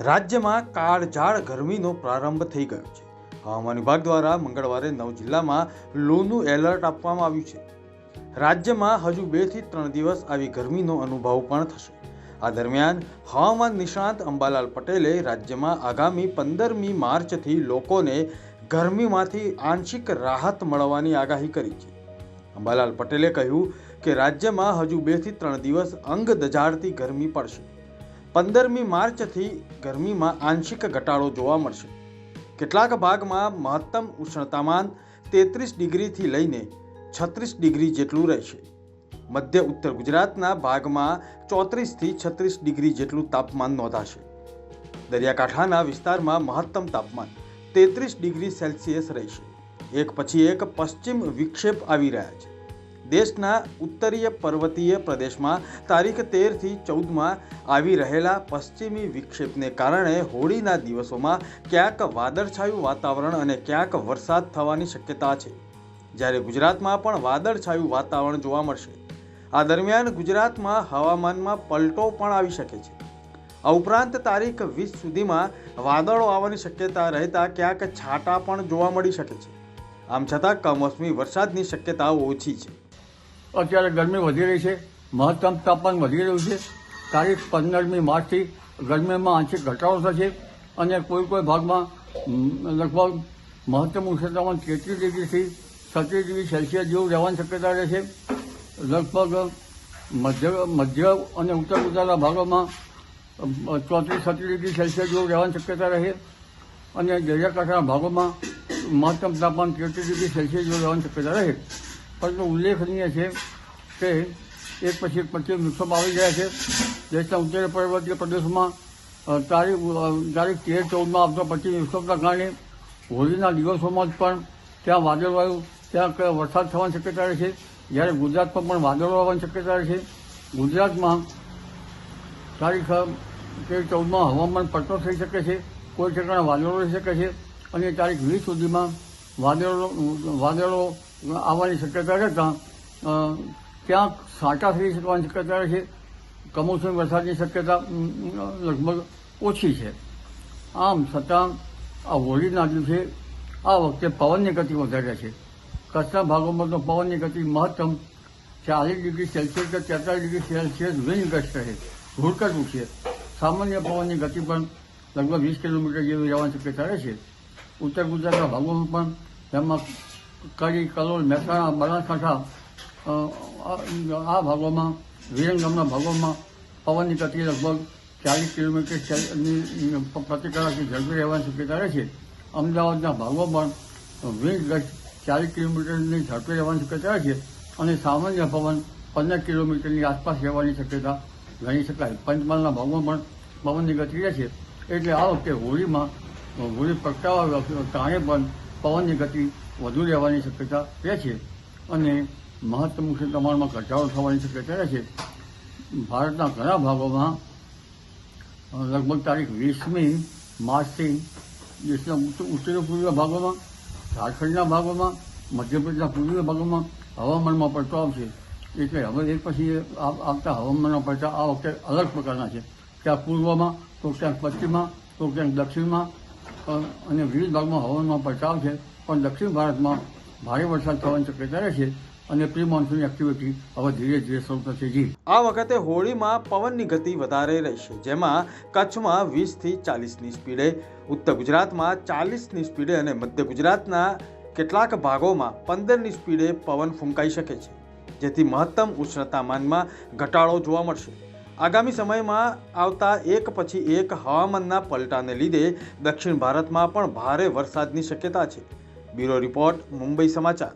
રાજ્યમાં કાળઝાળ ગરમીનો પ્રારંભ થઈ ગયો છે। હવામાન વિભાગ દ્વારા મંગળવારે 9 જિલ્લામાં લૂનું એલર્ટ આપવામાં આવ્યું છે। રાજ્યમાં હજુ 2 થી 3 દિવસ આવી ગરમીનો અનુભવ પણ થશે। આ દરમિયાન હવામાન નિષ્ણાત અંબાલાલ પટેલે રાજ્યમાં આગામી 15મી માર્ચથી લોકોને ગરમીમાંથી આંશિક રાહત મળવાની આગાહી કરી છે। અંબાલાલ પટેલે કહ્યું કે રાજ્યમાં હજુ 2 થી 3 દિવસ અંગ દજાડતી ગરમી પડશે। 15મી માર્ચથી ગરમીમાં આંશિક ઘટાડો જોવા મળશે। કેટલાક ભાગમાં મહત્તમ ઉષ્ણતામાન 33 ડિગ્રીથી લઈને 36 ડિગ્રી જેટલું રહેશે। મધ્ય ઉત્તર ગુજરાતના ભાગમાં 34 થી 36 ડિગ્રી જેટલું તાપમાન નોંધાશે। દરિયાકાંઠાના વિસ્તારમાં મહત્તમ તાપમાન 33 ડિગ્રી સેલ્સિયસ રહેશે। એક પછી એક પશ્ચિમ વિક્ષેપ આવી રહ્યા છે। દેશના ઉત્તરીય પર્વતીય પ્રદેશમાં તારીખ 13 થી 14માં આવી રહેલા પશ્ચિમી વિક્ષેપને કારણે હોળીના દિવસોમાં ક્યાંક વાદળછાયું વાતાવરણ અને ક્યાંક વરસાદ થવાની શક્યતા છે, જ્યારે ગુજરાતમાં પણ વાદળછાયું વાતાવરણ જોવા મળશે। આ દરમિયાન ગુજરાતમાં હવામાનમાં પલટો પણ આવી શકે છે। આ ઉપરાંત તારીખ 20 સુધીમાં વાદળો આવવાની શક્યતા રહેતા ક્યાંક છાંટા પણ જોવા મળી શકે છે। આમ છતાં કમોસમી વરસાદની શક્યતાઓ ઓછી છે। અત્યારે ગરમી વધી રહી છે, મહત્તમ તાપમાન વધી રહ્યું છે। તારીખ 15મી માર્ચથી ગરમીમાં આંશિક ઘટાડો થશે અને કોઈ ભાગમાં લગભગ મહત્તમ ઉષ્ણતામાન 33 ડિગ્રીથી 36 ડિગ્રી સેલ્સિયસ જેવું રહેવાની શક્યતા રહેશે। લગભગ મધ્ય અને ઉત્તર ગુજરાતના ભાગોમાં 34-36 ડિગ્રી સેલ્સિયસ જેવું રહેવાની શક્યતા રહે અને દરિયાકાંઠાના ભાગોમાં મહત્તમ તાપમાન 33 ડિગ્રી સેલ્સિયસ જેવું રહેવાની શક્યતા રહે। પરંતુ ઉલ્લેખનીય છે કે એક પછી એક પશ્ચિમ વિક્ષેપ આવી ગયા છે। દેશના ઉત્તર પર્વતીય પ્રદેશમાં તારીખ 13-14માં આવતા પશ્ચિમ વિક્ષેપના કારણે હોળીના દિવસોમાં જ પણ ત્યાં વાદળવાયુ ત્યાં વરસાદ થવાની શક્યતા રહેશે, જ્યારે ગુજરાતમાં પણ વાદળો આવવાની શક્યતા રહેશે। ગુજરાતમાં તારીખ 13-14માં હવામાન પલટો થઈ શકે છે, કોઈ ઠેકાણે વાદળો રહી શકે છે અને તારીખ 20 સુધીમાં વાદળો આવવાની શક્યતા રહેતા ક્યાંક છાંટા થઈ શકવાની શક્યતા રહેશે। કમોસમી વરસાદની શક્યતા લગભગ ઓછી છે। આમ છતાં આ હોળીના દિવસે આ વખતે પવનની ગતિ વધારે છે। કચ્છના ભાગોમાં તો પવનની ગતિ મહત્તમ 40 ડિગ્રી સેલ્સિયસ કે 43 ડિગ્રી સેલ્સિયસ વિન્ડ ગસ્ટ રહે, ધૂળકતું છે। સામાન્ય પવનની ગતિ પણ લગભગ 20 કિલોમીટર જેવી રહેવાની શક્યતા રહેશે। ઉત્તર ગુજરાતના ભાગોમાં પણ તેમાં કડી, કલોલ, મહેસાણા, બનાસકાંઠા આ ભાગોમાં વિરંગામના ભાગોમાં પવનની ગતિ લગભગ 40 કિલોમીટર પ્રતિ કલાકથી ઝડપી રહેવાની શક્યતા રહેશે। અમદાવાદના ભાગોમાં વિન્ડ ગસ્ટ 40 કિલોમીટરની ઝડપે રહેવાની શક્યતા રહેશે અને સામાન્ય પવન 15 કિલોમીટરની આસપાસ રહેવાની શક્યતા ગણી શકાય। પંચમહાલના ભાગોમાં પણ પવનની ગતિ રહેશે। એટલે આ વખતે હોળી પ્રગટાવવા કારણે પણ પવનની ગતિ વધુ રહેવાની શક્યતા રહેશે અને મહત્તમ ઉષ્ણતામાનમાં ઘટાડો થવાની શક્યતા રહેશે। ભારતના ઘણા ભાગોમાં લગભગ તારીખ 20મી માર્ચથી દેશના ઉત્તર પૂર્વીય ભાગોમાં, ઝારખંડના ભાગોમાં, મધ્યપ્રદેશના પૂર્વીય ભાગોમાં હવામાનમાં પલટો આવશે। એટલે હવે એક પછી આવતા હવામાનના પલટા આ વખતે અલગ પ્રકારના છે। ક્યાંક પૂર્વમાં તો ક્યાંક પશ્ચિમમાં તો ક્યાંક દક્ષિણમાં અને વિવિધ ભાગમાં હવામાનમાં પલટા આવશે। પણ દક્ષિણ ભારતમાં ભારે વરસાદ થવાની શક્યતા રહેશે અને પ્રી મોન્સૂન એક્ટિવિટી હવે ધીરે ધીરે શરૂ થશે। આ વખતે હોળીમાં પવનની ગતિ વધારે રહેશે, જેમાં કચ્છમાં 20 થી 40ની સ્પીડે, ઉત્તર ગુજરાતમાં 40ની સ્પીડે અને મધ્ય ગુજરાતના કેટલાક ભાગોમાં 15ની સ્પીડે પવન ફૂંકાઈ શકે છે, જેથી મહત્તમ ઉષ્ણતામાનમાં ઘટાડો જોવા મળશે। આગામી સમયમાં આવતા એક પછી એક હવામાનના પલટાને લીધે દક્ષિણ ભારતમાં પણ ભારે વરસાદની શક્યતા છે। બ્યુરો રિપોર્ટ, મુંબઈ સમાચાર।